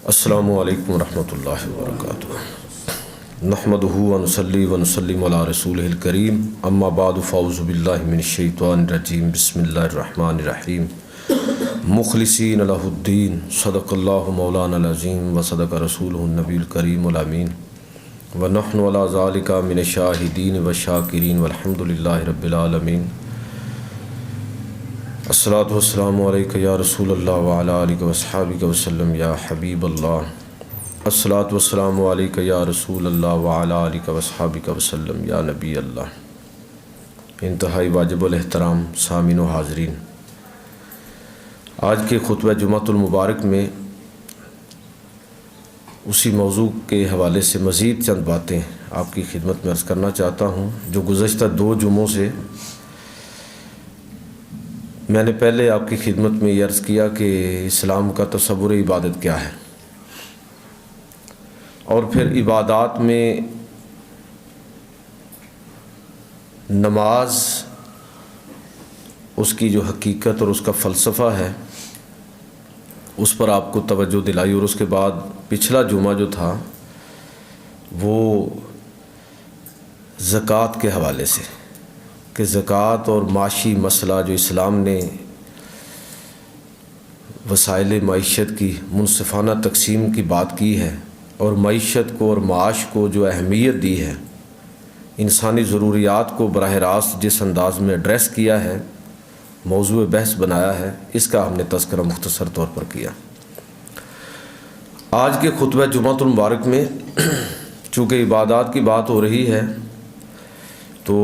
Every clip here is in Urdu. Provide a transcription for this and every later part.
السلام علیکم ورحمۃ اللہ وبرکاتہ۔ نحمدہ ونصلی ونسلم علی رسولہ الکریم، اما بعد فاعوذ باللہ من الشیطان الرجیم، بسم اللہ الرحمن الرحیم۔ مخلصین لہ الدین، صدق اللہ مولانا العظیم وصدق رسولہ النبی الکریم الامین، ونحن علی ذالک من الشاہدین والشاکرین والحمد للہ رب العالمین۔ الصلاۃ والسلام علیک یا رسول اللہ وعلی آلہ واصحابہ وسلم یا حبیب اللہ۔ الصلاۃ والسلام علیک یا رسول اللہ وعلی آلہ واصحابہ وسلم یا نبی اللہ۔ انتہائی واجب الاحترام سامعین و حاضرین، آج کے خطبہ جمعۃ المبارک میں اسی موضوع کے حوالے سے مزید چند باتیں آپ کی خدمت میں عرض کرنا چاہتا ہوں، جو گزشتہ 2 جمعوں سے میں نے پہلے آپ کی خدمت میں یہ عرض کیا کہ اسلام کا تصور عبادت کیا ہے، اور پھر عبادات میں نماز، اس کی جو حقیقت اور اس کا فلسفہ ہے اس پر آپ کو توجہ دلائی، اور اس کے بعد پچھلا جمعہ جو تھا وہ زکوٰۃ کے حوالے سے، کہ زکوٰۃ اور معاشی مسئلہ جو اسلام نے وسائل معیشت کی منصفانہ تقسیم کی بات کی ہے، اور معیشت کو اور معاش کو جو اہمیت دی ہے، انسانی ضروریات کو براہ راست جس انداز میں ایڈریس کیا ہے، موضوع بحث بنایا ہے، اس کا ہم نے تذکرہ مختصر طور پر کیا۔ آج کے خطبہ جمعۃ المبارک میں چونکہ عبادات کی بات ہو رہی ہے، تو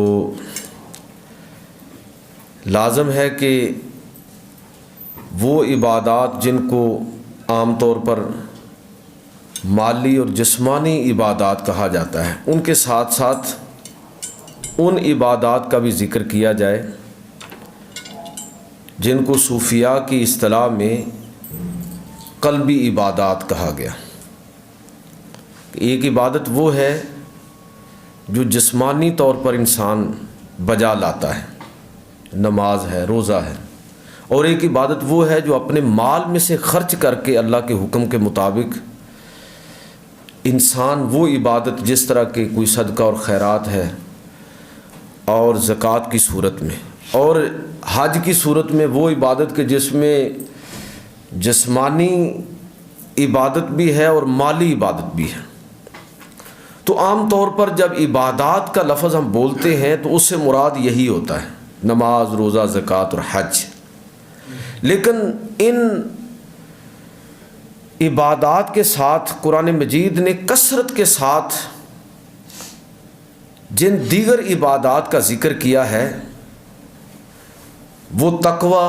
لازم ہے کہ وہ عبادات جن کو عام طور پر مالی اور جسمانی عبادات کہا جاتا ہے، ان کے ساتھ ساتھ ان عبادات کا بھی ذکر کیا جائے جن کو صوفیاء کی اصطلاح میں قلبی عبادات کہا گیا۔ ایک عبادت وہ ہے جو جسمانی طور پر انسان بجا لاتا ہے، نماز ہے، روزہ ہے، اور ایک عبادت وہ ہے جو اپنے مال میں سے خرچ کر کے اللہ کے حکم کے مطابق انسان وہ عبادت، جس طرح کے کوئی صدقہ اور خیرات ہے، اور زکوٰۃ کی صورت میں اور حج کی صورت میں وہ عبادت کہ جس میں جسمانی عبادت بھی ہے اور مالی عبادت بھی ہے۔ تو عام طور پر جب عبادات کا لفظ ہم بولتے ہیں تو اس سے مراد یہی ہوتا ہے، نماز، روزہ، زکوٰۃ اور حج۔ لیکن ان عبادات کے ساتھ قرآن مجید نے کثرت کے ساتھ جن دیگر عبادات کا ذکر کیا ہے، وہ تقوی،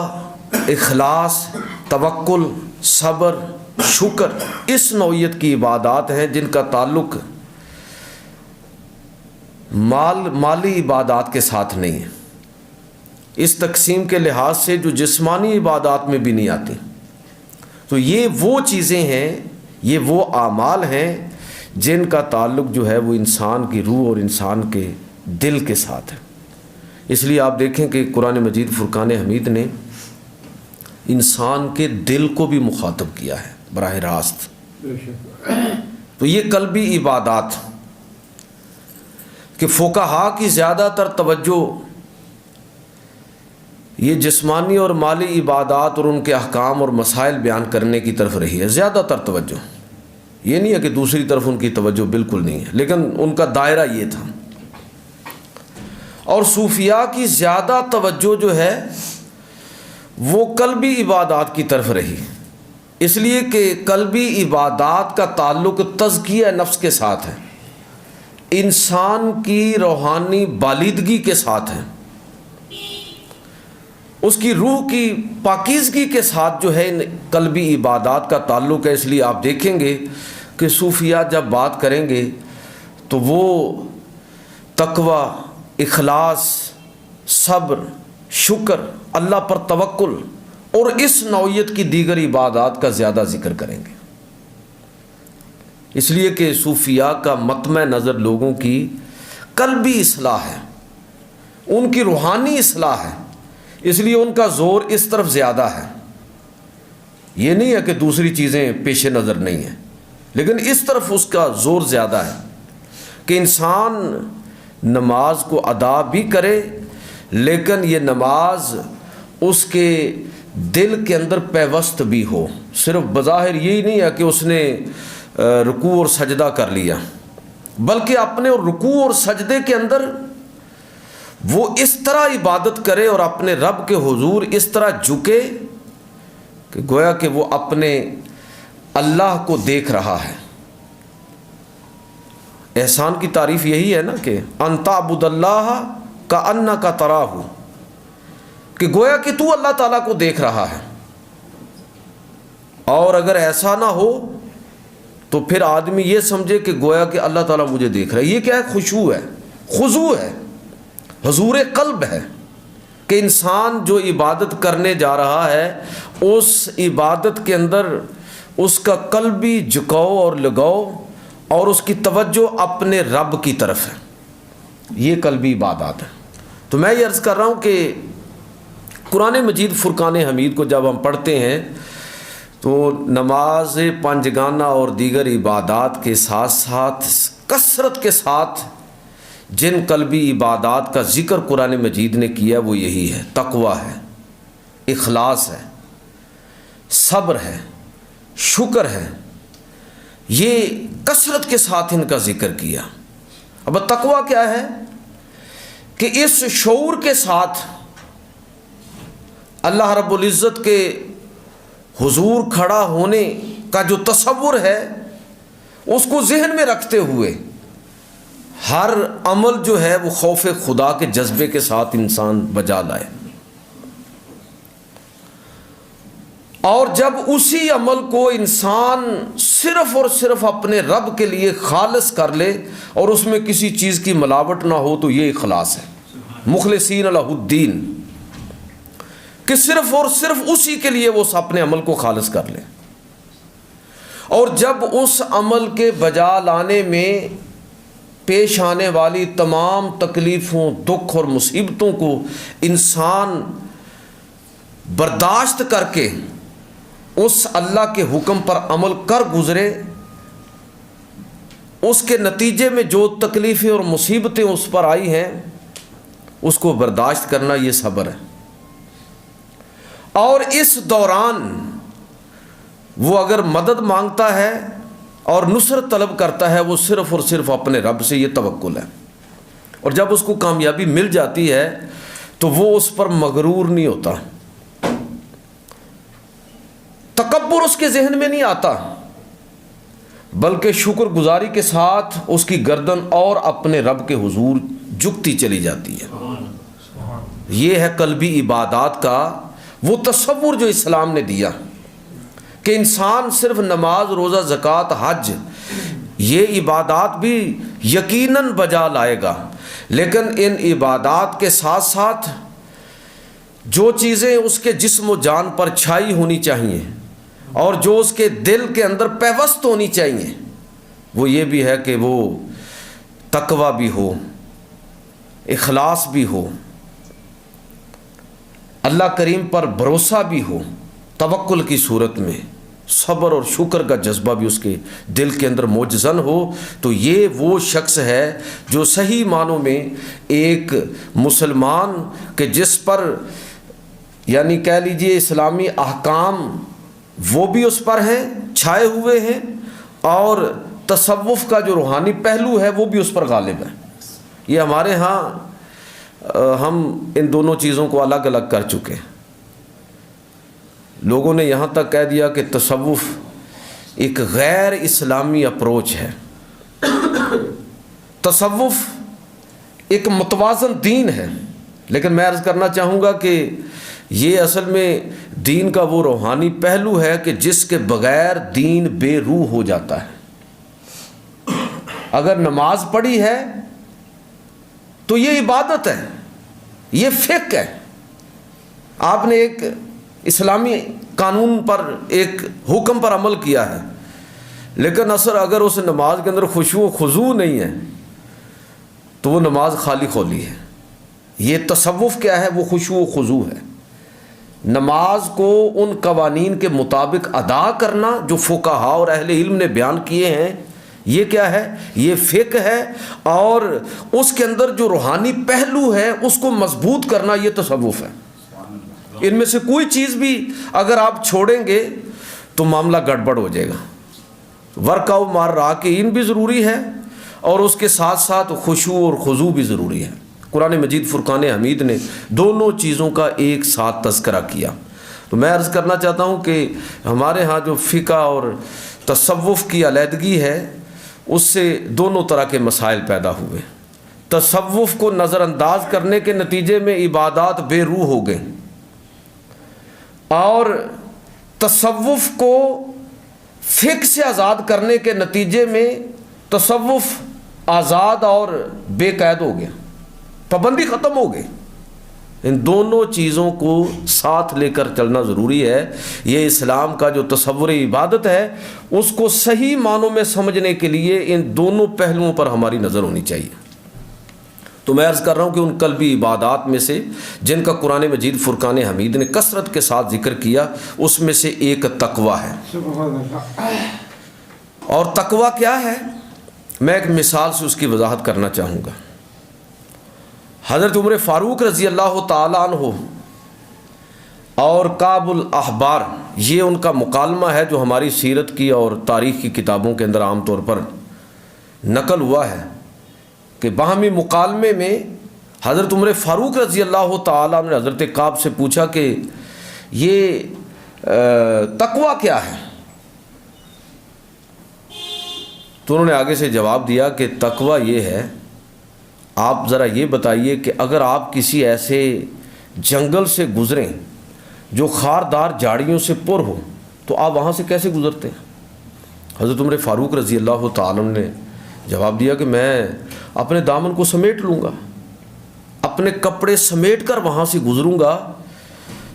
اخلاص، توکل، صبر، شکر، اس نوعیت کی عبادات ہیں جن کا تعلق مالی عبادات کے ساتھ نہیں ہے، اس تقسیم کے لحاظ سے جو جسمانی عبادات میں بھی نہیں آتی۔ تو یہ وہ چیزیں ہیں، یہ وہ اعمال ہیں جن کا تعلق جو ہے وہ انسان کی روح اور انسان کے دل کے ساتھ ہے۔ اس لیے آپ دیکھیں کہ قرآن مجید فرقان حمید نے انسان کے دل کو بھی مخاطب کیا ہے براہ راست۔ تو یہ قلبی عبادات کہ فقہا کی زیادہ تر توجہ یہ جسمانی اور مالی عبادات اور ان کے احکام اور مسائل بیان کرنے کی طرف رہی ہے، زیادہ تر توجہ۔ یہ نہیں ہے کہ دوسری طرف ان کی توجہ بالکل نہیں ہے، لیکن ان کا دائرہ یہ تھا۔ اور صوفیاء کی زیادہ توجہ جو ہے وہ قلبی عبادات کی طرف رہی، اس لیے کہ قلبی عبادات کا تعلق تزکیہ نفس کے ساتھ ہے، انسان کی روحانی بالیدگی کے ساتھ ہے، اس کی روح کی پاکیزگی کے ساتھ جو ہے قلبی عبادات کا تعلق ہے۔ اس لیے آپ دیکھیں گے کہ صوفیاء جب بات کریں گے تو وہ تقوی، اخلاص، صبر، شکر، اللہ پر توکل اور اس نوعیت کی دیگر عبادات کا زیادہ ذکر کریں گے، اس لیے کہ صوفیاء کا مطمع نظر لوگوں کی قلبی اصلاح ہے، ان کی روحانی اصلاح ہے، اس لیے ان کا زور اس طرف زیادہ ہے۔ یہ نہیں ہے کہ دوسری چیزیں پیش نظر نہیں ہیں، لیکن اس طرف اس کا زور زیادہ ہے کہ انسان نماز کو ادا بھی کرے، لیکن یہ نماز اس کے دل کے اندر پیوست بھی ہو۔ صرف بظاہر یہی نہیں ہے کہ اس نے رکوع اور سجدہ کر لیا، بلکہ اپنے رکوع اور سجدے کے اندر وہ اس طرح عبادت کرے اور اپنے رب کے حضور اس طرح جھکے کہ گویا کہ وہ اپنے اللہ کو دیکھ رہا ہے۔ احسان کی تعریف یہی ہے نا کہ ان تعبد اللہ کأنک تراہ، کہ گویا کہ تو اللہ تعالیٰ کو دیکھ رہا ہے۔ اور اگر ایسا نہ ہو تو پھر آدمی یہ سمجھے کہ گویا کہ اللہ تعالیٰ مجھے دیکھ رہا ہے۔ یہ کیا ہے؟ خشوع ہے، خضوع ہے، حضور قلب ہے کہ انسان جو عبادت کرنے جا رہا ہے اس عبادت کے اندر اس کا قلبی جھکاؤ اور لگاؤ اور اس کی توجہ اپنے رب کی طرف ہے۔ یہ قلبی عبادات ہے۔ تو میں یہ عرض کر رہا ہوں کہ قرآن مجید فرقان حمید کو جب ہم پڑھتے ہیں تو نماز پنجگانہ اور دیگر عبادات کے ساتھ ساتھ کثرت کے ساتھ جن قلبی عبادات کا ذکر قرآن مجید نے کیا وہ یہی ہے، تقوی ہے، اخلاص ہے، صبر ہے، شکر ہے۔ یہ کثرت کے ساتھ ان کا ذکر کیا۔ اب تقوی کیا ہے کہ اس شعور کے ساتھ اللہ رب العزت کے حضور کھڑا ہونے کا جو تصور ہے اس کو ذہن میں رکھتے ہوئے ہر عمل جو ہے وہ خوف خدا کے جذبے کے ساتھ انسان بجا لائے، اور جب اسی عمل کو انسان صرف اور صرف اپنے رب کے لیے خالص کر لے اور اس میں کسی چیز کی ملاوٹ نہ ہو تو یہ اخلاص ہے، مخلصین لہ الدین، کہ صرف اور صرف اسی کے لیے وہ اپنے عمل کو خالص کر لے۔ اور جب اس عمل کے بجا لانے میں پیش آنے والی تمام تکلیفوں، دکھ اور مصیبتوں کو انسان برداشت کر کے اس اللہ کے حکم پر عمل کر گزرے، اس کے نتیجے میں جو تکلیفیں اور مصیبتیں اس پر آئی ہیں اس کو برداشت کرنا، یہ صبر ہے۔ اور اس دوران وہ اگر مدد مانگتا ہے اور نصرت طلب کرتا ہے وہ صرف اور صرف اپنے رب سے، یہ توکل ہے۔ اور جب اس کو کامیابی مل جاتی ہے تو وہ اس پر مغرور نہیں ہوتا، تکبر اس کے ذہن میں نہیں آتا، بلکہ شکر گزاری کے ساتھ اس کی گردن اور اپنے رب کے حضور جھکتی چلی جاتی ہے۔ یہ ہے قلبی عبادات کا وہ تصور جو اسلام نے دیا کہ انسان صرف نماز، روزہ، زکوٰۃ، حج یہ عبادات بھی یقیناً بجا لائے گا، لیکن ان عبادات کے ساتھ ساتھ جو چیزیں اس کے جسم و جان پر چھائی ہونی چاہیے اور جو اس کے دل کے اندر پیوست ہونی چاہیے وہ یہ بھی ہے کہ وہ تقوی بھی ہو، اخلاص بھی ہو، اللہ کریم پر بھروسہ بھی ہو، توکل کی صورت میں صبر اور شکر کا جذبہ بھی اس کے دل کے اندر موجزن ہو۔ تو یہ وہ شخص ہے جو صحیح معنوں میں ایک مسلمان کہ جس پر یعنی کہہ لیجئے اسلامی احکام وہ بھی اس پر ہیں، چھائے ہوئے ہیں، اور تصوف کا جو روحانی پہلو ہے وہ بھی اس پر غالب ہے۔ یہ ہمارے ہاں ہم ان دونوں چیزوں کو الگ الگ کر چکے ہیں۔ لوگوں نے یہاں تک کہہ دیا کہ تصوف ایک غیر اسلامی اپروچ ہے، تصوف ایک متوازن دین ہے، لیکن میں عرض کرنا چاہوں گا کہ یہ اصل میں دین کا وہ روحانی پہلو ہے کہ جس کے بغیر دین بے روح ہو جاتا ہے۔ اگر نماز پڑھی ہے تو یہ عبادت ہے، یہ فقہ ہے، آپ نے ایک اسلامی قانون پر، ایک حکم پر عمل کیا ہے، لیکن اگر اس نماز کے اندر خشوع و خضوع نہیں ہے تو وہ نماز خالی خولی ہے۔ یہ تصوف کیا ہے؟ وہ خشوع و خضوع ہے۔ نماز کو ان قوانین کے مطابق ادا کرنا جو فقہا اور اہل علم نے بیان کیے ہیں، یہ کیا ہے؟ یہ فقہ ہے، اور اس کے اندر جو روحانی پہلو ہے اس کو مضبوط کرنا یہ تصوف ہے۔ ان میں سے کوئی چیز بھی اگر آپ چھوڑیں گے تو معاملہ گڑبڑ ہو جائے گا۔ ورکاؤ مار راکعین بھی ضروری ہے، اور اس کے ساتھ ساتھ خشوع اور خضوع بھی ضروری ہے۔ قرآن مجید فرقان حمید نے دونوں چیزوں کا ایک ساتھ تذکرہ کیا۔ تو میں عرض کرنا چاہتا ہوں کہ ہمارے ہاں جو فقہ اور تصوف کی علیحدگی ہے، اس سے دونوں طرح کے مسائل پیدا ہوئے۔ تصوف کو نظر انداز کرنے کے نتیجے میں عبادات بے روح ہو گئیں، اور تصوف کو فقہ سے آزاد کرنے کے نتیجے میں تصوف آزاد اور بے قید ہو گیا، پابندی ختم ہو گئی۔ ان دونوں چیزوں کو ساتھ لے کر چلنا ضروری ہے۔ یہ اسلام کا جو تصور عبادت ہے اس کو صحیح معنوں میں سمجھنے کے لیے ان دونوں پہلوؤں پر ہماری نظر ہونی چاہیے۔ تو میں عرض کر رہا ہوں کہ ان قلبی عبادات میں سے جن کا قرآن مجید فرقان حمید نے کثرت کے ساتھ ذکر کیا، اس میں سے ایک تقویٰ ہے۔ اور تقویٰ کیا ہے؟ میں ایک مثال سے اس کی وضاحت کرنا چاہوں گا۔ حضرت عمر فاروق رضی اللہ تعالیٰ عنہ اور کعب الاحبار، یہ ان کا مکالمہ ہے جو ہماری سیرت کی اور تاریخ کی کتابوں کے اندر عام طور پر نقل ہوا ہے کہ باہمی مکالمے میں حضرت عمر فاروق رضی اللہ تعالیٰ عنہ نے حضرت کعب سے پوچھا کہ یہ تقویٰ کیا ہے؟ تو انہوں نے آگے سے جواب دیا کہ تقویٰ یہ ہے، آپ ذرا یہ بتائیے کہ اگر آپ کسی ایسے جنگل سے گزریں جو خاردار جھاڑیوں سے پر ہو تو آپ وہاں سے کیسے گزرتے ہیں؟ حضرت عمر فاروق رضی اللہ تعالیٰ عنہ نے جواب دیا کہ میں اپنے دامن کو سمیٹ لوں گا، اپنے کپڑے سمیٹ کر وہاں سے گزروں گا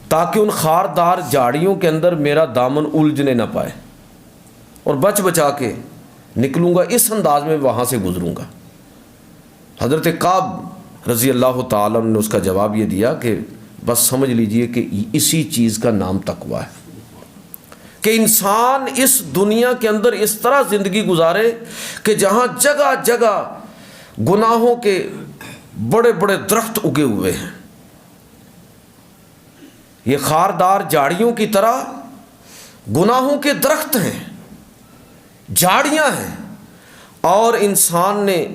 تاکہ ان خاردار جھاڑیوں کے اندر میرا دامن الجھنے نہ پائے، اور بچ بچا کے نکلوں گا، اس انداز میں وہاں سے گزروں گا۔ حضرت کعب رضی اللہ تعالیٰ نے اس کا جواب یہ دیا کہ بس سمجھ لیجئے کہ اسی چیز کا نام تقویٰ ہے کہ انسان اس دنیا کے اندر اس طرح زندگی گزارے کہ جہاں جگہ جگہ گناہوں کے بڑے بڑے درخت اگے ہوئے ہیں، یہ خاردار جھاڑیوں کی طرح گناہوں کے درخت ہیں، جھاڑیاں ہیں، اور انسان نے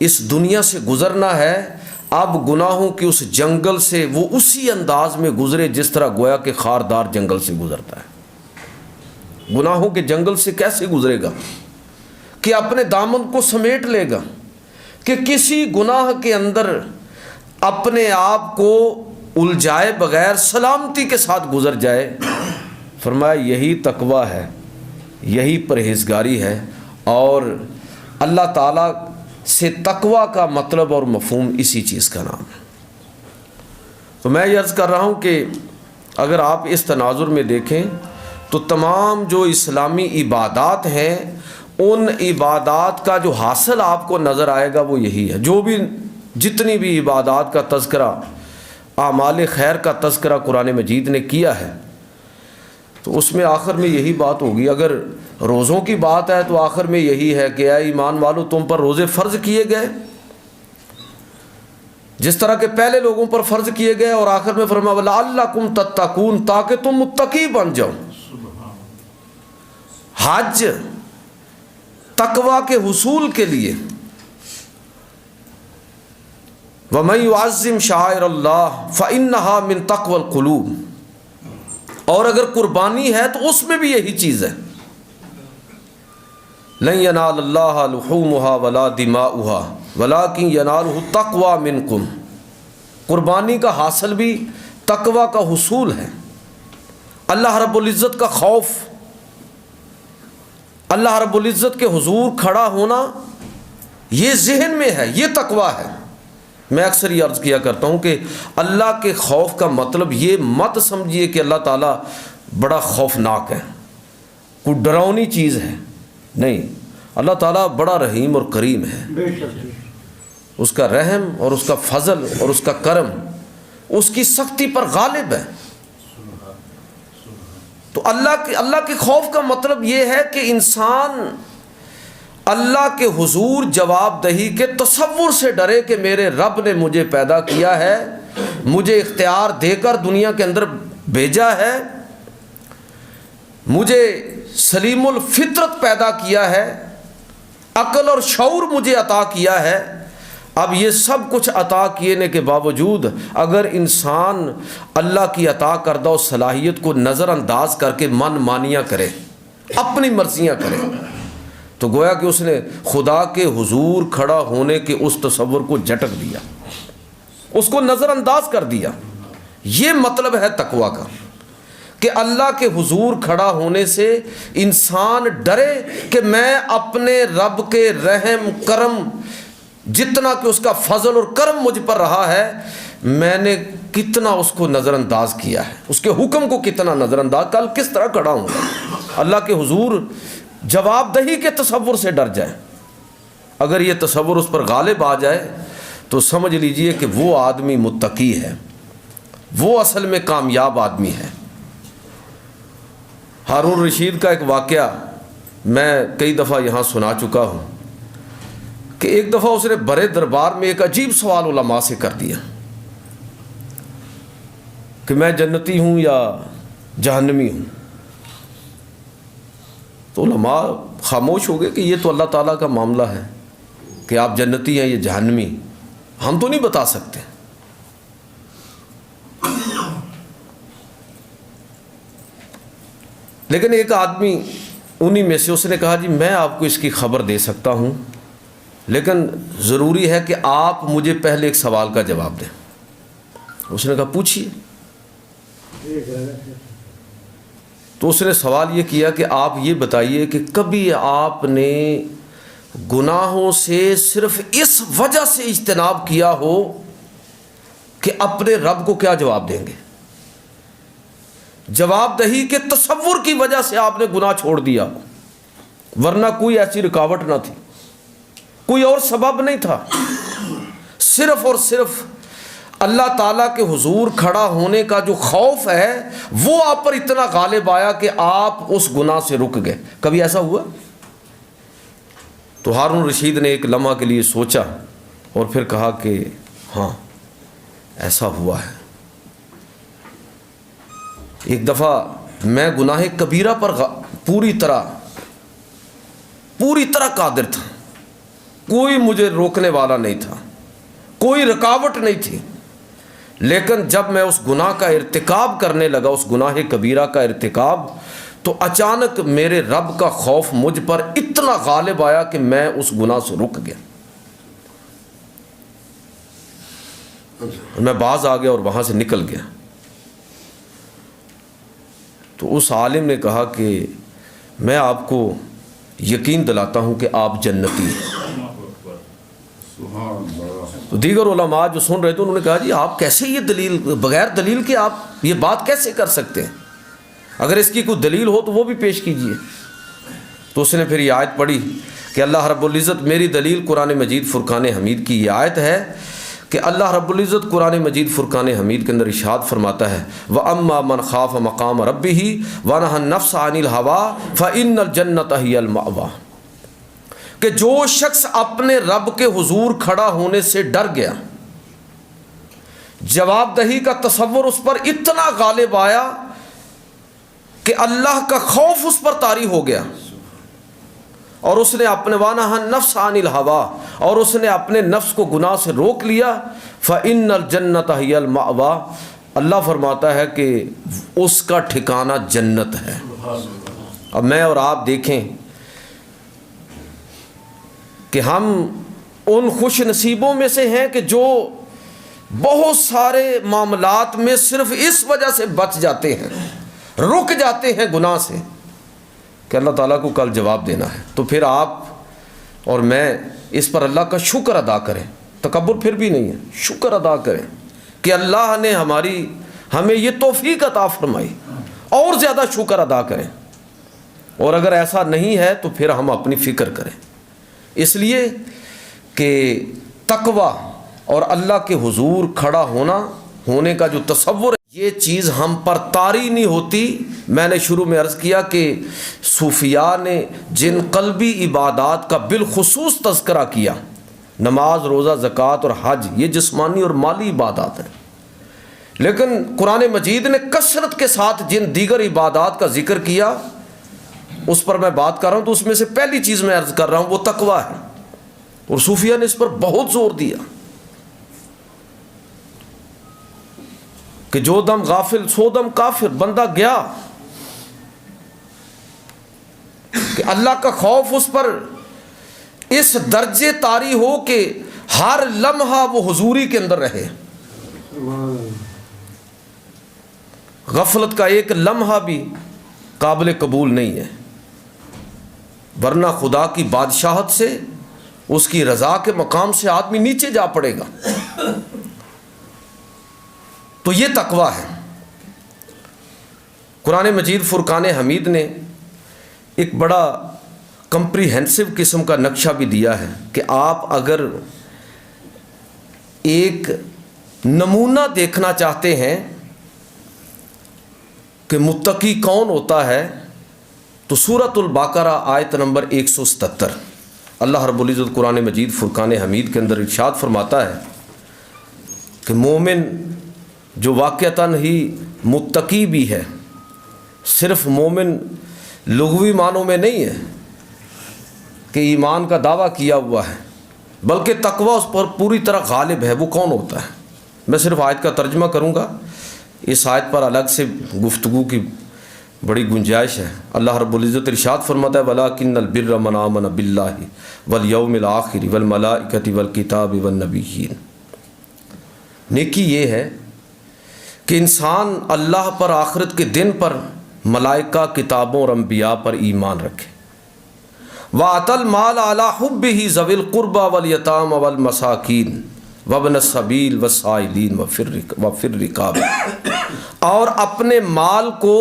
اس دنیا سے گزرنا ہے۔ اب گناہوں کے اس جنگل سے وہ اسی انداز میں گزرے جس طرح گویا کہ خاردار جنگل سے گزرتا ہے۔ گناہوں کے جنگل سے کیسے گزرے گا؟ کہ اپنے دامن کو سمیٹ لے گا، کہ کسی گناہ کے اندر اپنے آپ کو الجھائے بغیر سلامتی کے ساتھ گزر جائے۔ فرمایا یہی تقویٰ ہے، یہی پرہیزگاری ہے، اور اللہ تعالیٰ سے تقویٰ کا مطلب اور مفہوم اسی چیز کا نام ہے۔ تو میں یہ عرض کر رہا ہوں کہ اگر آپ اس تناظر میں دیکھیں تو تمام جو اسلامی عبادات ہیں ان عبادات کا جو حاصل آپ کو نظر آئے گا وہ یہی ہے۔ جو بھی جتنی بھی عبادات کا تذکرہ، اعمال خیر کا تذکرہ قرآن مجید نے کیا ہے تو اس میں آخر میں یہی بات ہوگی۔ اگر روزوں کی بات ہے تو آخر میں یہی ہے کہ اے ایمان والو تم پر روزے فرض کیے گئے جس طرح کہ پہلے لوگوں پر فرض کیے گئے، اور آخر میں فرمایا وَلَعَلَّكُمْ تَتَّقُونَ، تاکہ تم متقی بن جاؤ۔ حج تقویٰ کے حصول کے لیے، وَمَن يُعَظِّمْ شَعَائِرَ اللَّهِ فَإِنَّهَا مِن تَقْوَى الْقُلُوبِ، اور اگر قربانی ہے تو اس میں بھی یہی چیز ہے۔ لَن يَنَالَ اللَّهَ لُحُومُهَا وَلَا دِمَاؤُهَا وَلَكِن يَنَالُهُ التَّقْوَى مِنكُمْ، قربانی کا حاصل بھی تقویٰ کا حصول ہے، اللہ رب العزت کا خوف، اللہ رب العزت کے حضور کھڑا ہونا، یہ ذہن میں ہے، یہ تقویٰ ہے۔ میں اکثر یہ عرض کیا کرتا ہوں کہ اللہ کے خوف کا مطلب یہ مت سمجھیے کہ اللہ تعالیٰ بڑا خوفناک ہے، کوئی ڈراؤنی چیز ہے، نہیں، اللہ تعالیٰ بڑا رحیم اور کریم ہے۔ اس کا رحم اور اس کا فضل اور اس کا کرم اس کی سختی پر غالب ہے۔ تو اللہ کے خوف کا مطلب یہ ہے کہ انسان اللہ کے حضور جواب دہی کے تصور سے ڈرے کہ میرے رب نے مجھے پیدا کیا ہے، مجھے اختیار دے کر دنیا کے اندر بھیجا ہے، مجھے سلیم الفطرت پیدا کیا ہے، عقل اور شعور مجھے عطا کیا ہے۔ اب یہ سب کچھ عطا کیے کے باوجود اگر انسان اللہ کی عطا کردہ صلاحیت کو نظر انداز کر کے من مانیاں کرے، اپنی مرضیاں کرے، تو گویا کہ اس نے خدا کے حضور کھڑا ہونے کے اس تصور کو جھٹک دیا، اس کو نظر انداز کر دیا۔ یہ مطلب ہے تقویٰ کا کہ اللہ کے حضور کھڑا ہونے سے انسان ڈرے کہ میں اپنے رب کے رحم کرم، جتنا کہ اس کا فضل اور کرم مجھ پر رہا ہے، میں نے کتنا اس کو نظر انداز کیا ہے، اس کے حکم کو کتنا نظر انداز، کل کس طرح کھڑا ہوں گا۔ اللہ کے حضور جواب دہی کے تصور سے ڈر جائے، اگر یہ تصور اس پر غالب آ جائے تو سمجھ لیجئے کہ وہ آدمی متقی ہے، وہ اصل میں کامیاب آدمی ہے۔ ہارون رشید کا ایک واقعہ میں کئی دفعہ یہاں سنا چکا ہوں کہ ایک دفعہ اس نے بڑے دربار میں ایک عجیب سوال علماء سے کر دیا کہ میں جنتی ہوں یا جہنمی ہوں، تو علماء خاموش ہو گئے کہ یہ تو اللہ تعالیٰ کا معاملہ ہے کہ آپ جنتی ہیں یا جہنمی، ہم تو نہیں بتا سکتے۔ لیکن ایک آدمی انہی میں سے، اس نے کہا جی میں آپ کو اس کی خبر دے سکتا ہوں، لیکن ضروری ہے کہ آپ مجھے پہلے ایک سوال کا جواب دیں۔ اس نے کہا پوچھیے۔ تو اس نے سوال یہ کیا کہ آپ یہ بتائیے کہ کبھی آپ نے گناہوں سے صرف اس وجہ سے اجتناب کیا ہو کہ اپنے رب کو کیا جواب دیں گے؟ جواب دہی کے تصور کی وجہ سے آپ نے گناہ چھوڑ دیا، ورنہ کوئی ایسی رکاوٹ نہ تھی، کوئی اور سبب نہیں تھا، صرف اور صرف اللہ تعالیٰ کے حضور کھڑا ہونے کا جو خوف ہے وہ آپ پر اتنا غالب آیا کہ آپ اس گناہ سے رک گئے۔ کبھی ایسا ہوا؟ تو ہارون رشید نے ایک لمحہ کے لیے سوچا اور پھر کہا کہ ہاں ایسا ہوا ہے۔ ایک دفعہ میں گناہ کبیرہ پر پوری طرح قادر تھا، کوئی مجھے روکنے والا نہیں تھا، کوئی رکاوٹ نہیں تھی، لیکن جب میں اس گناہ کا ارتکاب کرنے لگا، اس گناہ کبیرہ کا ارتکاب، تو اچانک میرے رب کا خوف مجھ پر اتنا غالب آیا کہ میں اس گناہ سے رک گیا، میں باز آ گیا اور وہاں سے نکل گیا۔ تو اس عالم نے کہا کہ میں آپ کو یقین دلاتا ہوں کہ آپ جنتی ہیں۔ تو دیگر علماء جو سن رہے تھے انہوں نے کہا جی آپ کیسے یہ دلیل، بغیر دلیل کے آپ یہ بات کیسے کر سکتے ہیں؟ اگر اس کی کوئی دلیل ہو تو وہ بھی پیش کیجئے۔ تو اس نے پھر یہ آیت پڑھی کہ اللہ رب العزت، میری دلیل قرآن مجید فرقان حمید کی یہ آیت ہے کہ اللہ رب العزت قرآن مجید فرقان حمید کے اندر ارشاد فرماتا ہے وَأَمَّا مَنْ خَافَ مَقَامَ رَبِّهِ وَنَهَى النَّفْسَ عَنِ الْهَوَىٰ فَإِنَّ الْجَنَّةَ هِيَ الْمَأْوَىٰ، کہ جو شخص اپنے رب کے حضور کھڑا ہونے سے ڈر گیا، جواب دہی کا تصور اس پر اتنا غالب آیا کہ اللہ کا خوف اس پر طاری ہو گیا، اور اس نے اپنے وَنَهَى النَّفْسَ عَنِ الْهَوَىٰ، اور اس نے اپنے نفس کو گناہ سے روک لیا، فَإِنَّ الْجَنَّةَ هِيَ الْمَأْوَىٰ، اللہ فرماتا ہے کہ اس کا ٹھکانہ جنت ہے۔ اب میں اور آپ دیکھیں کہ ہم ان خوش نصیبوں میں سے ہیں کہ جو بہت سارے معاملات میں صرف اس وجہ سے بچ جاتے ہیں، رک جاتے ہیں گناہ سے کہ اللہ تعالیٰ کو کل جواب دینا ہے۔ تو پھر آپ اور میں اس پر اللہ کا شکر ادا کریں، تکبر پھر بھی نہیں ہے، شکر ادا کریں کہ اللہ نے ہمیں یہ توفیق عطا فرمائی، اور زیادہ شکر ادا کریں، اور اگر ایسا نہیں ہے تو پھر ہم اپنی فکر کریں، اس لیے کہ تقویٰ اور اللہ کے حضور کھڑا ہونے کا جو تصور ہے یہ چیز ہم پر طاری نہیں ہوتی۔ میں نے شروع میں عرض کیا کہ صوفیاء نے جن قلبی عبادات کا بالخصوص تذکرہ کیا، نماز، روزہ، زکوٰۃ اور حج، یہ جسمانی اور مالی عبادات ہیں، لیکن قرآن مجید نے کثرت کے ساتھ جن دیگر عبادات کا ذکر کیا اس پر میں بات کر رہا ہوں، تو اس میں سے پہلی چیز میں عرض کر رہا ہوں وہ تقویٰ ہے، اور صوفیاء نے اس پر بہت زور دیا کہ جو دم غافل سو دم کافر۔ بندہ گیا کہ اللہ کا خوف اس پر اس درجے طاری ہو کہ ہر لمحہ وہ حضوری کے اندر رہے، غفلت کا ایک لمحہ بھی قابل قبول نہیں ہے، ورنہ خدا کی بادشاہت سے، اس کی رضا کے مقام سے آدمی نیچے جا پڑے گا۔ تو یہ تقویٰ ہے۔ قرآن مجید فرقان حمید نے ایک بڑا کمپریہنسو قسم کا نقشہ بھی دیا ہے کہ آپ اگر ایک نمونہ دیکھنا چاہتے ہیں کہ متقی کون ہوتا ہے، تو سورۃ البقرہ آیت نمبر 177 اللہ رب العزت قرآن مجید فرقان حمید کے اندر ارشاد فرماتا ہے کہ مومن جو واقعتاً ہی متقی بھی ہے، صرف مومن لغوی معنوں میں نہیں ہے کہ ایمان کا دعویٰ کیا ہوا ہے، بلکہ تقویٰ اس پر پوری طرح غالب ہے۔ وہ کون ہوتا ہے؟ میں صرف آیت کا ترجمہ کروں گا، اس آیت پر الگ سے گفتگو کی بڑی گنجائش ہے۔ اللہ رب العزت ارشاد فرماتا ہے وَلَٰكِنَّ الْبِرَّ مَنْ آمَنَ بِاللَّهِ وَالْيَوْمِ الْآخِرِ وَالْمَلَائِكَةِ وَالْكِتَابِ وَالنَّبِيِّينَ۔ نیکی یہ ہے کہ انسان اللہ پر، آخرت کے دن پر، ملائکہ، کتابوں اور انبیاء پر ایمان رکھے۔ وَآتَى الْمَالَ عَلَىٰ حُبِّهِ ذَوِي الْقُرْبَىٰ وَالْيَتَامَىٰ وَالْمَسَاكِينِ وَابْنَ السَّبِيلِ وَالسَّائِلِينَ وَفِي الرِّقَابِ، اور اپنے مال کو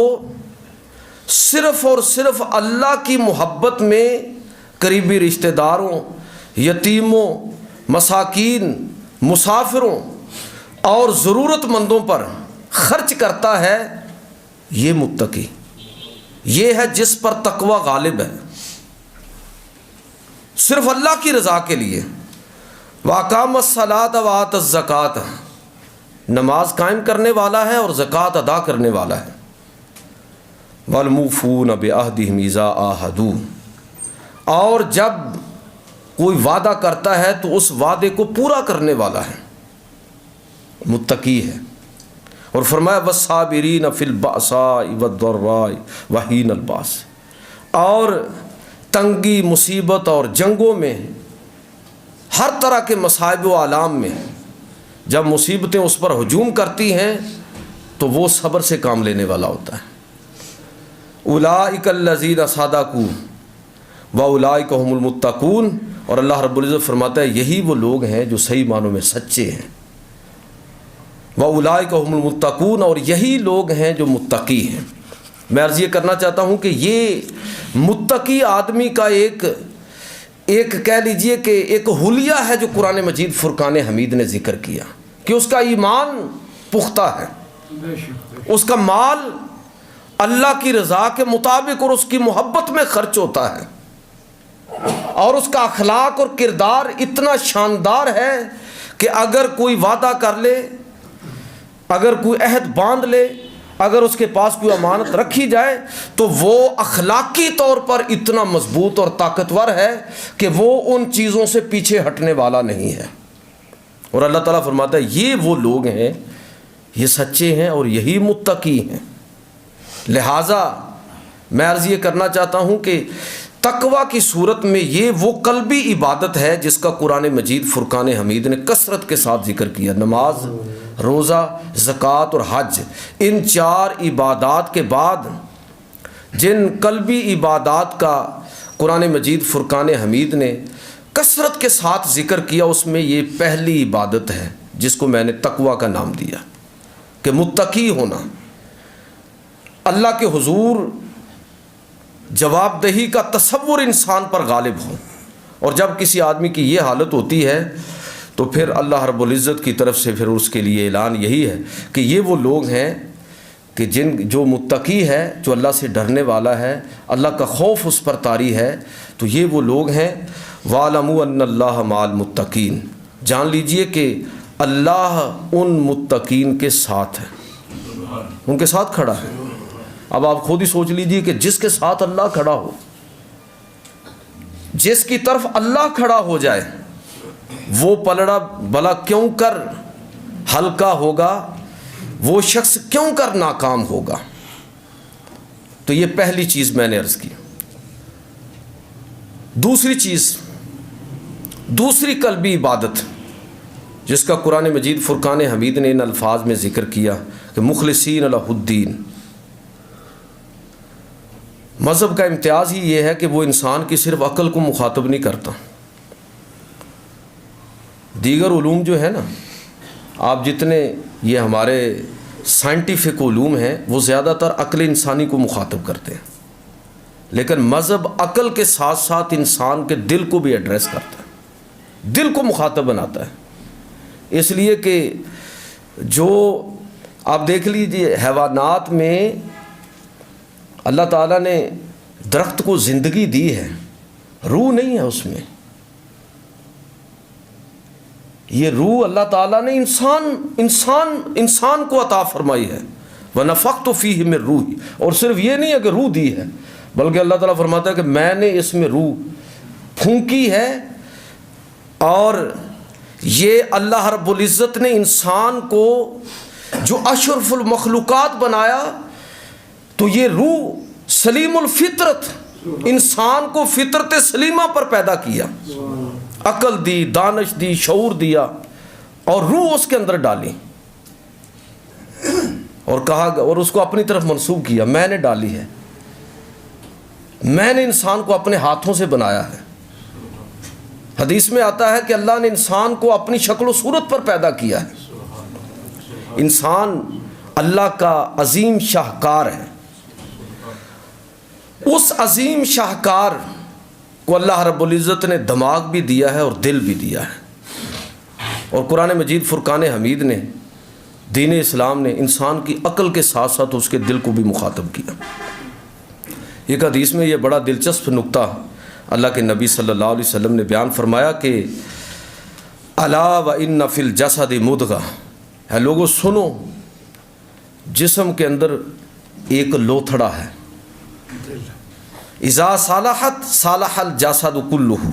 صرف اور صرف اللہ کی محبت میں قریبی رشتہ داروں، یتیموں، مساکین، مسافروں اور ضرورت مندوں پر خرچ کرتا ہے، یہ متقی، یہ ہے جس پر تقویٰ غالب ہے، صرف اللہ کی رضا کے لیے۔ وَأَقَامَ الصَّلَاةَ وَآتَى الزَّكَاةَ، نماز قائم کرنے والا ہے اور زکوٰۃ ادا کرنے والا ہے۔ وَالْمُوفُونَ بِعَهْدِهِمْ إِذَا عَاهَدُوا، اور جب کوئی وعدہ کرتا ہے تو اس وعدے کو پورا کرنے والا ہے، متقی ہے۔ اور فرمایا وَالصَّابِرِينَ فِي الْبَأْسَاءِ وَالضَّرَّاءِ وَحِينَ الْبَأْسِ، اور تنگی، مصیبت اور جنگوں میں، ہر طرح کے مصائب و آلام میں جب مصیبتیں اس پر ہجوم کرتی ہیں تو وہ صبر سے کام لینے والا ہوتا ہے۔ اولئک الذین صدقوا واولئک هم المتقون، اور اللہ رب العزت فرماتا ہے یہی وہ لوگ ہیں جو صحیح معنوں میں سچے ہیں۔ واولئک هم المتقون، اور یہی لوگ ہیں جو متقی ہیں۔ میں عرض یہ کرنا چاہتا ہوں کہ یہ متقی آدمی کا ایک کہہ لیجئے کہ ایک حلیہ ہے جو قرآن مجید فرقان حمید نے ذکر کیا، کہ اس کا ایمان پختہ ہے، اس کا مال اللہ کی رضا کے مطابق اور اس کی محبت میں خرچ ہوتا ہے، اور اس کا اخلاق اور کردار اتنا شاندار ہے کہ اگر کوئی وعدہ کر لے، اگر کوئی عہد باندھ لے، اگر اس کے پاس کوئی امانت رکھی جائے تو وہ اخلاقی طور پر اتنا مضبوط اور طاقتور ہے کہ وہ ان چیزوں سے پیچھے ہٹنے والا نہیں ہے۔ اور اللہ تعالیٰ فرماتا ہے یہ وہ لوگ ہیں، یہ سچے ہیں اور یہی متقی ہیں۔ لہٰذا میں عرض یہ کرنا چاہتا ہوں کہ تقویٰ کی صورت میں یہ وہ قلبی عبادت ہے جس کا قرآن مجید فرقان حمید نے کثرت کے ساتھ ذکر کیا۔ نماز، روزہ، زکوٰۃ اور حج، ان چار عبادات کے بعد جن قلبی عبادات کا قرآن مجید فرقان حمید نے کثرت کے ساتھ ذکر کیا، اس میں یہ پہلی عبادت ہے جس کو میں نے تقویٰ کا نام دیا، کہ متقی ہونا، اللہ کے حضور جواب دہی کا تصور انسان پر غالب ہو۔ اور جب کسی آدمی کی یہ حالت ہوتی ہے تو پھر اللہ رب العزت کی طرف سے پھر اس کے لیے اعلان یہی ہے کہ یہ وہ لوگ ہیں کہ جو متقی ہے، جو اللہ سے ڈرنے والا ہے، اللہ کا خوف اس پر طاری ہے، تو یہ وہ لوگ ہیں۔ وَاعْلَمُوا أَنَّ اللَّهَ مَعَ الْمُتَّقِينَ، جان لیجئے کہ اللہ ان متقین کے ساتھ ہے، ان کے ساتھ کھڑا ہے۔ اب آپ خود ہی سوچ لیجئے کہ جس کے ساتھ اللہ کھڑا ہو، جس کی طرف اللہ کھڑا ہو جائے، وہ پلڑا بلا کیوں کر ہلکا ہوگا، وہ شخص کیوں کر ناکام ہوگا۔ تو یہ پہلی چیز میں نے عرض کی۔ دوسری چیز، دوسری قلبی عبادت جس کا قرآن مجید فرقان حمید نے ان الفاظ میں ذکر کیا کہ مخلصین لہ الدین۔ مذہب کا امتیاز ہی یہ ہے کہ وہ انسان کی صرف عقل کو مخاطب نہیں کرتا۔ دیگر علوم جو ہے نا، آپ جتنے یہ ہمارے سائنٹیفک علوم ہیں وہ زیادہ تر عقل انسانی کو مخاطب کرتے ہیں، لیکن مذہب عقل کے ساتھ ساتھ انسان کے دل کو بھی ایڈریس کرتا ہے، دل کو مخاطب بناتا ہے۔ اس لیے کہ جو آپ دیکھ لیجئے حیوانات میں اللہ تعالیٰ نے درخت کو زندگی دی ہے، روح نہیں ہے اس میں۔ یہ روح اللہ تعالیٰ نے انسان کو عطا فرمائی ہے۔ وَنَفَخْتُ فِيهِ مِن رُوحِي، اور صرف یہ نہیں ہے کہ روح دی ہے، بلکہ اللہ تعالیٰ فرماتا ہے کہ میں نے اس میں روح پھونکی ہے۔ اور یہ اللہ رب العزت نے انسان کو جو اشرف المخلوقات بنایا، تو یہ روح سلیم الفطرت، انسان کو فطرت سلیمہ پر پیدا کیا، عقل دی، دانش دی، شعور دیا، اور روح اس کے اندر ڈالی، اور کہا اور اس کو اپنی طرف منسوب کیا، میں نے ڈالی ہے، میں نے انسان کو اپنے ہاتھوں سے بنایا ہے۔ حدیث میں آتا ہے کہ اللہ نے انسان کو اپنی شکل و صورت پر پیدا کیا ہے۔ انسان اللہ کا عظیم شاہکار ہے۔ اس عظیم شاہکار کو اللہ رب العزت نے دماغ بھی دیا ہے اور دل بھی دیا ہے، اور قرآن مجید فرقان حمید نے، دین اسلام نے انسان کی عقل کے ساتھ ساتھ اس کے دل کو بھی مخاطب کیا۔ ایک حدیث میں یہ بڑا دلچسپ نکتہ اللہ کے نبی صلی اللہ علیہ وسلم نے بیان فرمایا کہ الا وان فی الجسد مضغہ، ہے لوگوں سنو، جسم کے اندر ایک لوتھڑا ہے، اذا صالحت صالح الجسد کلہ،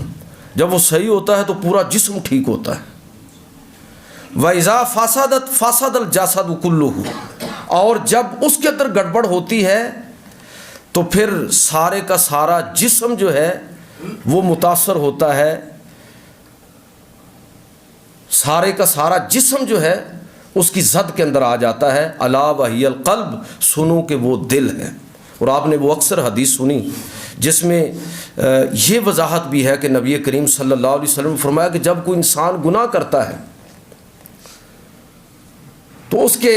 جب وہ صحیح ہوتا ہے تو پورا جسم ٹھیک ہوتا ہے، واذا فسدت فسد الجسد کلہ، اور جب اس کے اندر گڑبڑ ہوتی ہے تو پھر سارے کا سارا جسم جو ہے وہ متاثر ہوتا ہے، سارے کا سارا جسم جو ہے اس کی زد کے اندر آ جاتا ہے۔ الا وہی القلب، سنو کہ وہ دل ہے۔ اور آپ نے وہ اکثر حدیث سنی جس میں یہ وضاحت بھی ہے کہ نبی کریم صلی اللہ علیہ وسلم نے فرمایا کہ جب کوئی انسان گناہ کرتا ہے تو اس کے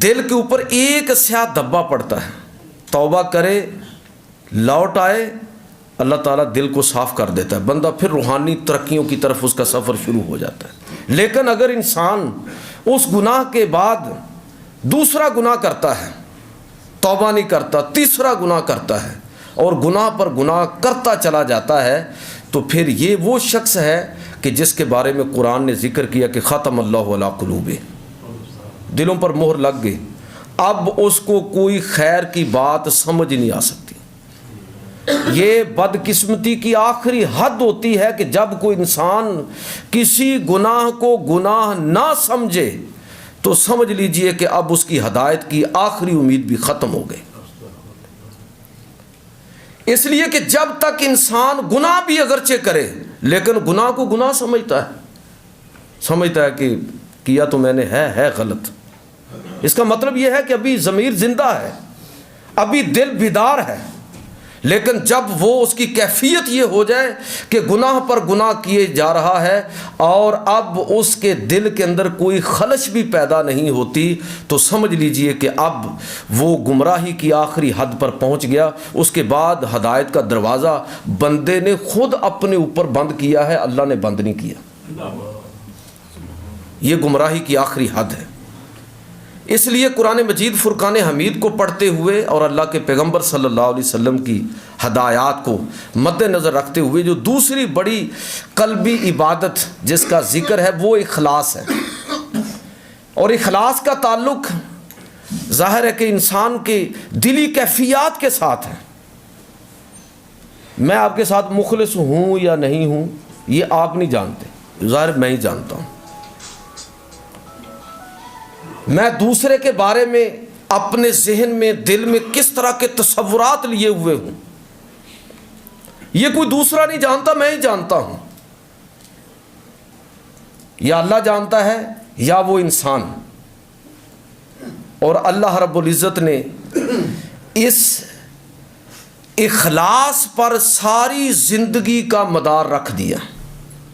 دل کے اوپر ایک سیاہ دھبا پڑتا ہے، توبہ کرے، لوٹ آئے، اللہ تعالیٰ دل کو صاف کر دیتا ہے، بندہ پھر روحانی ترقیوں کی طرف اس کا سفر شروع ہو جاتا ہے۔ لیکن اگر انسان اس گناہ کے بعد دوسرا گناہ کرتا ہے، توبہ نہیں کرتا، تیسرا گناہ کرتا ہے، اور گناہ پر گناہ کرتا چلا جاتا ہے، تو پھر یہ وہ شخص ہے کہ جس کے بارے میں قرآن نے ذکر کیا کہ ختم اللہ علی قلوبہم، دلوں پر مہر لگ گئی، اب اس کو کوئی خیر کی بات سمجھ نہیں آ سکتی۔ یہ بدقسمتی کی آخری حد ہوتی ہے کہ جب کوئی انسان کسی گناہ کو گناہ نہ سمجھے تو سمجھ لیجئے کہ اب اس کی ہدایت کی آخری امید بھی ختم ہو گئی۔ اس لیے کہ جب تک انسان گناہ بھی اگرچہ کرے لیکن گناہ کو گناہ سمجھتا ہے کہ کیا تو میں نے ہے غلط، اس کا مطلب یہ ہے کہ ابھی ضمیر زندہ ہے، ابھی دل بیدار ہے، لیکن جب وہ اس کی کیفیت یہ ہو جائے کہ گناہ پر گناہ کیے جا رہا ہے اور اب اس کے دل کے اندر کوئی خلش بھی پیدا نہیں ہوتی، تو سمجھ لیجئے کہ اب وہ گمراہی کی آخری حد پر پہنچ گیا۔ اس کے بعد ہدایت کا دروازہ بندے نے خود اپنے اوپر بند کیا ہے، اللہ نے بند نہیں کیا۔ یہ گمراہی کی آخری حد ہے۔ اس لیے قرآن مجید فرقان حمید کو پڑھتے ہوئے اور اللہ کے پیغمبر صلی اللہ علیہ وسلم کی ہدایات کو مد نظر رکھتے ہوئے جو دوسری بڑی قلبی عبادت جس کا ذکر ہے وہ اخلاص ہے، اور اخلاص کا تعلق ظاہر ہے کہ انسان کے دلی کیفیات کے ساتھ ہے۔ میں آپ کے ساتھ مخلص ہوں یا نہیں ہوں یہ آپ نہیں جانتے، ظاہر میں ہی جانتا ہوں۔ میں دوسرے کے بارے میں اپنے ذہن میں دل میں کس طرح کے تصورات لیے ہوئے ہوں یہ کوئی دوسرا نہیں جانتا، میں ہی جانتا ہوں۔ یا اللہ جانتا ہے یا وہ انسان، اور اللہ رب العزت نے اس اخلاص پر ساری زندگی کا مدار رکھ دیا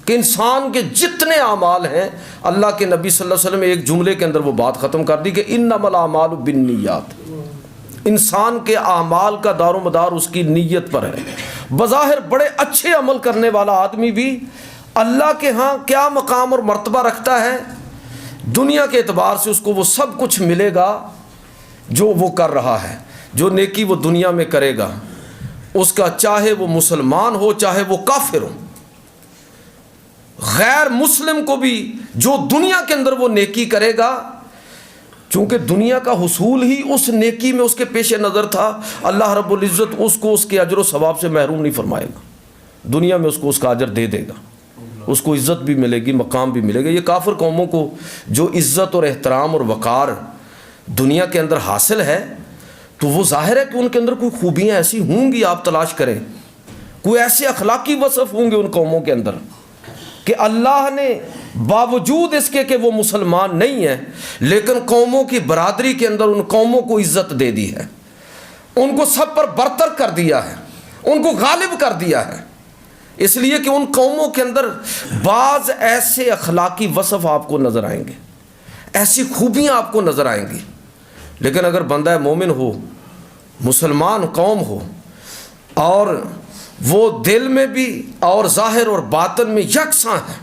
کہ انسان کے جتنے اعمال ہیں، اللہ کے نبی صلی اللہ علیہ وسلم ایک جملے کے اندر وہ بات ختم کر دی کہ انما الاعمال بالنیات، انسان کے اعمال کا دار و مدار اس کی نیت پر ہے۔ بظاہر بڑے اچھے عمل کرنے والا آدمی بھی اللہ کے ہاں کیا مقام اور مرتبہ رکھتا ہے، دنیا کے اعتبار سے اس کو وہ سب کچھ ملے گا جو وہ کر رہا ہے، جو نیکی وہ دنیا میں کرے گا، اس کا چاہے وہ مسلمان ہو چاہے وہ کافر ہو، غیر مسلم کو بھی جو دنیا کے اندر وہ نیکی کرے گا، چونکہ دنیا کا حصول ہی اس نیکی میں اس کے پیش نظر تھا، اللہ رب العزت اس کو اس کے اجر و ثواب سے محروم نہیں فرمائے گا، دنیا میں اس کو اس کا اجر دے دے گا، اس کو عزت بھی ملے گی، مقام بھی ملے گا۔ یہ کافر قوموں کو جو عزت اور احترام اور وقار دنیا کے اندر حاصل ہے تو وہ ظاہر ہے کہ ان کے اندر کوئی خوبیاں ایسی ہوں گی، آپ تلاش کریں، کوئی ایسے اخلاقی وصف ہوں گے ان قوموں کے اندر کہ اللہ نے باوجود اس کے کہ وہ مسلمان نہیں ہیں لیکن قوموں کی برادری کے اندر ان قوموں کو عزت دے دی ہے، ان کو سب پر برتر کر دیا ہے، ان کو غالب کر دیا ہے، اس لیے کہ ان قوموں کے اندر بعض ایسے اخلاقی وصف آپ کو نظر آئیں گے، ایسی خوبیاں آپ کو نظر آئیں گی۔ لیکن اگر بندہ مومن ہو، مسلمان قوم ہو، اور وہ دل میں بھی اور ظاہر اور باطن میں یکساں ہے،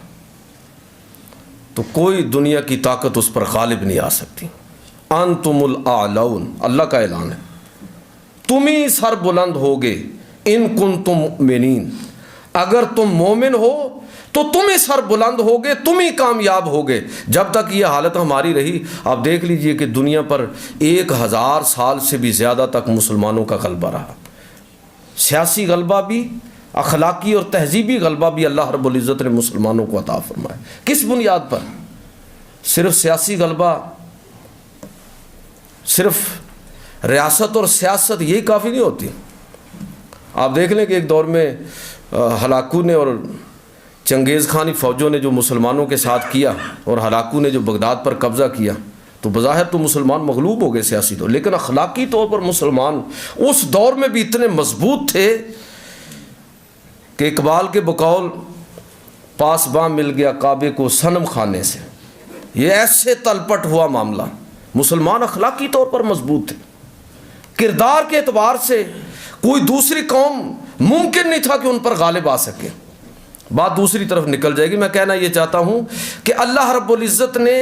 تو کوئی دنیا کی طاقت اس پر غالب نہیں آ سکتی۔ انتم الاعلون، اللہ کا اعلان ہے، تم ہی سر بلند ہوگے، ان کنتم مؤمنین، اگر تم مومن ہو تو تم ہی سر بلند ہوگے، تم ہی کامیاب ہوگے۔ جب تک یہ حالت ہماری رہی، آپ دیکھ لیجئے کہ دنیا پر 1000 سال سے بھی زیادہ تک مسلمانوں کا غلبہ رہا، سیاسی غلبہ بھی، اخلاقی اور تہذیبی غلبہ بھی اللہ رب العزت نے مسلمانوں کو عطا فرمایا۔ کس بنیاد پر؟ صرف سیاسی غلبہ، صرف ریاست اور سیاست یہی کافی نہیں ہوتی۔ آپ دیکھ لیں کہ ایک دور میں ہلاکو نے اور چنگیز خانی فوجوں نے جو مسلمانوں کے ساتھ کیا، اور ہلاکو نے جو بغداد پر قبضہ کیا، تو بظاہر تو مسلمان مغلوب ہو گئے سیاسی طور، لیکن اخلاقی طور پر مسلمان اس دور میں بھی اتنے مضبوط تھے کہ اقبال کے بقول پاسباں مل گیا کعبے کو صنم خانے سے، یہ ایسے تلپٹ ہوا معاملہ۔ مسلمان اخلاقی طور پر مضبوط تھے، کردار کے اعتبار سے کوئی دوسری قوم ممکن نہیں تھا کہ ان پر غالب آ سکے۔ بات دوسری طرف نکل جائے گی، میں کہنا یہ چاہتا ہوں کہ اللہ رب العزت نے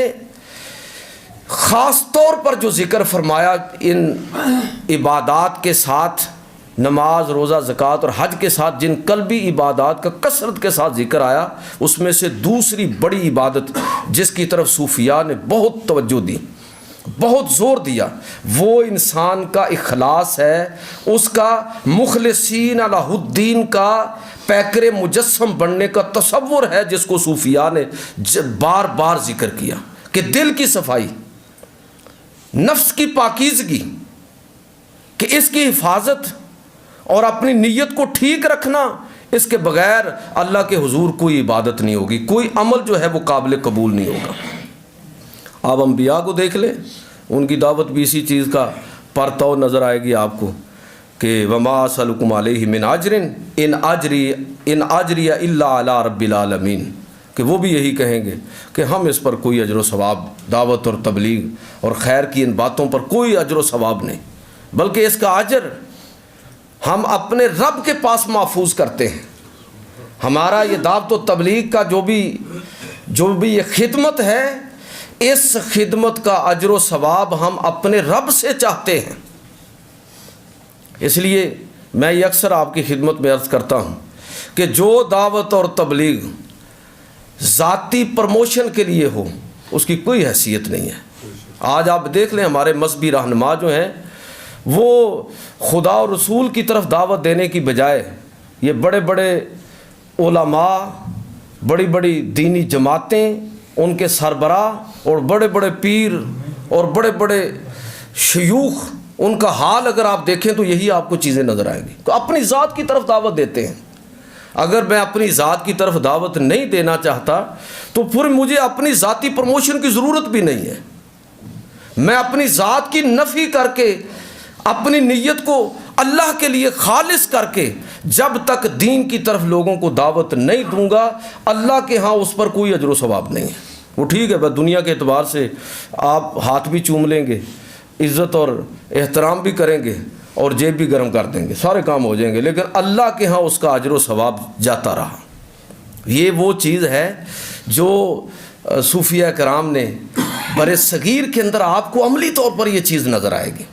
خاص طور پر جو ذکر فرمایا ان عبادات کے ساتھ، نماز، روزہ، زکوٰۃ اور حج کے ساتھ جن قلبی عبادات کا کثرت کے ساتھ ذکر آیا، اس میں سے دوسری بڑی عبادت جس کی طرف صوفیاء نے بہت توجہ دی، بہت زور دیا، وہ انسان کا اخلاص ہے، اس کا مخلصین علی الدین کا پیکر مجسم بننے کا تصور ہے، جس کو صوفیاء نے بار بار ذکر کیا کہ دل کی صفائی، نفس کی پاکیزگی، کہ اس کی حفاظت اور اپنی نیت کو ٹھیک رکھنا، اس کے بغیر اللہ کے حضور کوئی عبادت نہیں ہوگی، کوئی عمل جو ہے وہ قابل قبول نہیں ہوگا۔ آپ انبیاء کو دیکھ لیں، ان کی دعوت بھی اسی چیز کا پرتو نظر آئے گی آپ کو کہ وما اسألکم علیہ من اجر ان اجری الا علی رب العالمین، کہ وہ بھی یہی کہیں گے کہ ہم اس پر کوئی اجر و ثواب، دعوت اور تبلیغ اور خیر کی ان باتوں پر کوئی اجر و ثواب نہیں، بلکہ اس کا اجر ہم اپنے رب کے پاس محفوظ کرتے ہیں۔ ہمارا یہ دعوت و تبلیغ کا جو بھی یہ خدمت ہے، اس خدمت کا اجر و ثواب ہم اپنے رب سے چاہتے ہیں۔ اس لیے میں یہ اکثر آپ کی خدمت میں عرض کرتا ہوں کہ جو دعوت اور تبلیغ ذاتی پروموشن کے لیے ہو اس کی کوئی حیثیت نہیں ہے۔ آج آپ دیکھ لیں ہمارے مذہبی رہنما جو ہیں وہ خدا اور رسول کی طرف دعوت دینے کی بجائے یہ بڑے بڑے علماء، بڑی بڑی دینی جماعتیں، ان کے سربراہ اور بڑے بڑے پیر اور بڑے بڑے شیوخ، ان کا حال اگر آپ دیکھیں تو یہی آپ کو چیزیں نظر آئیں گی۔ تو اپنی ذات کی طرف دعوت دیتے ہیں۔ اگر میں اپنی ذات کی طرف دعوت نہیں دینا چاہتا تو پھر مجھے اپنی ذاتی پروموشن کی ضرورت بھی نہیں ہے۔ میں اپنی ذات کی نفی کر کے اپنی نیت کو اللہ کے لیے خالص کر کے جب تک دین کی طرف لوگوں کو دعوت نہیں دوں گا، اللہ کے ہاں اس پر کوئی اجر و ثواب نہیں ہے۔ وہ ٹھیک ہے بس دنیا کے اعتبار سے آپ ہاتھ بھی چوم لیں گے، عزت اور احترام بھی کریں گے اور جیب بھی گرم کر دیں گے، سارے کام ہو جائیں گے، لیکن اللہ کے ہاں اس کا اجر و ثواب جاتا رہا۔ یہ وہ چیز ہے جو صوفیہ کرام نے بر صغیر کے اندر آپ کو عملی طور پر یہ چیز نظر آئے گی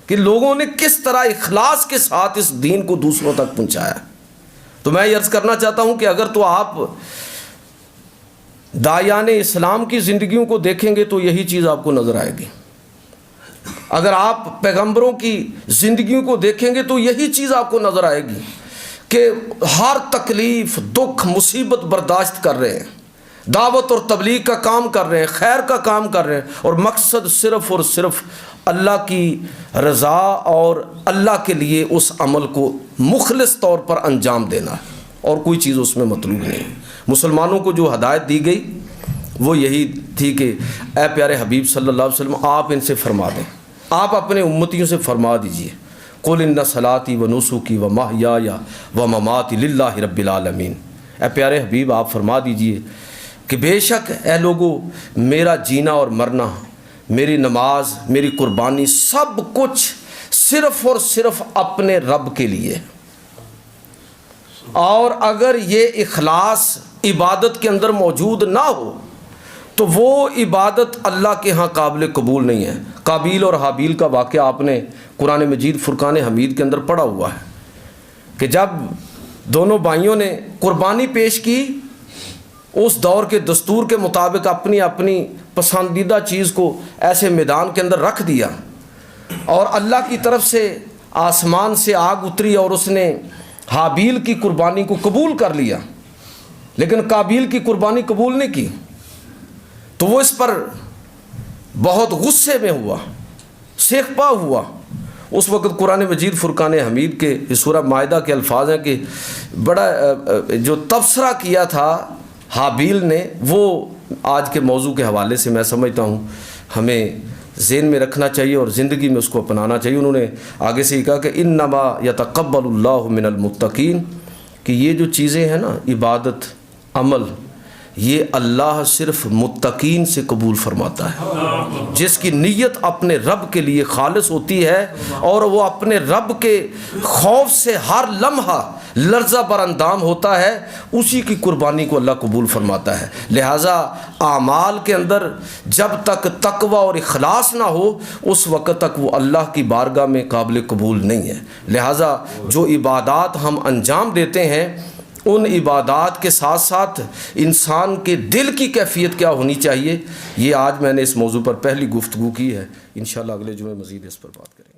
کہ لوگوں نے کس طرح اخلاص کے ساتھ اس دین کو دوسروں تک پہنچایا۔ تو میں یہ عرض کرنا چاہتا ہوں کہ اگر تو آپ داعیان اسلام کی زندگیوں کو دیکھیں گے تو یہی چیز آپ کو نظر آئے گی۔ اگر آپ پیغمبروں کی زندگیوں کو دیکھیں گے تو یہی چیز آپ کو نظر آئے گی کہ ہر تکلیف، دکھ، مصیبت برداشت کر رہے ہیں، دعوت اور تبلیغ کا کام کر رہے ہیں، خیر کا کام کر رہے ہیں، اور مقصد صرف اور صرف اللہ کی رضا اور اللہ کے لیے اس عمل کو مخلص طور پر انجام دینا ہے، اور کوئی چیز اس میں مطلوب نہیں۔ مسلمانوں کو جو ہدایت دی گئی وہ یہی تھی کہ اے پیارے حبیب صلی اللہ علیہ وسلم آپ ان سے فرما دیں، آپ اپنے امتیوں سے فرما دیجئے قل ان صلاتی و نسکی و محیای و مماتی للہ رب العالمین۔ اے پیارے حبیب آپ فرما دیجئے کہ بے شک اے لوگو میرا جینا اور مرنا، میری نماز، میری قربانی، سب کچھ صرف اور صرف اپنے رب کے لیے۔ اور اگر یہ اخلاص عبادت کے اندر موجود نہ ہو تو وہ عبادت اللہ کے ہاں قابل قبول نہیں ہے۔ قابیل اور حابیل کا واقعہ آپ نے قرآن مجید فرقان حمید کے اندر پڑھا ہوا ہے کہ جب دونوں بھائیوں نے قربانی پیش کی، اس دور کے دستور کے مطابق اپنی اپنی پسندیدہ چیز کو ایسے میدان کے اندر رکھ دیا، اور اللہ کی طرف سے آسمان سے آگ اتری اور اس نے حابیل کی قربانی کو قبول کر لیا، لیکن قابیل کی قربانی قبول نہیں کی، تو وہ اس پر بہت غصے میں ہوا، سیخپا ہوا۔ اس وقت قرآن مجید فرقان حمید کے سورہ مائدہ کے الفاظ ہیں کہ بڑا جو تبصرہ کیا تھا حابیل نے، وہ آج کے موضوع کے حوالے سے میں سمجھتا ہوں ہمیں ذہن میں رکھنا چاہیے اور زندگی میں اس کو اپنانا چاہیے۔ انہوں نے آگے سے یہ کہا کہ انما یتقبل اللہ من المتقین، کہ یہ جو چیزیں ہیں نا، عبادت، عمل، یہ اللہ صرف متقین سے قبول فرماتا ہے، جس کی نیت اپنے رب کے لیے خالص ہوتی ہے اور وہ اپنے رب کے خوف سے ہر لمحہ لرزہ بر اندام ہوتا ہے، اسی کی قربانی کو اللہ قبول فرماتا ہے۔ لہٰذا اعمال کے اندر جب تک تقوی اور اخلاص نہ ہو اس وقت تک وہ اللہ کی بارگاہ میں قابل قبول نہیں ہے۔ لہٰذا جو عبادات ہم انجام دیتے ہیں ان عبادات کے ساتھ ساتھ انسان کے دل کی کیفیت کیا ہونی چاہیے، یہ آج میں نے اس موضوع پر پہلی گفتگو کی ہے۔ انشاءاللہ اگلے جمعے مزید اس پر بات کریں گے۔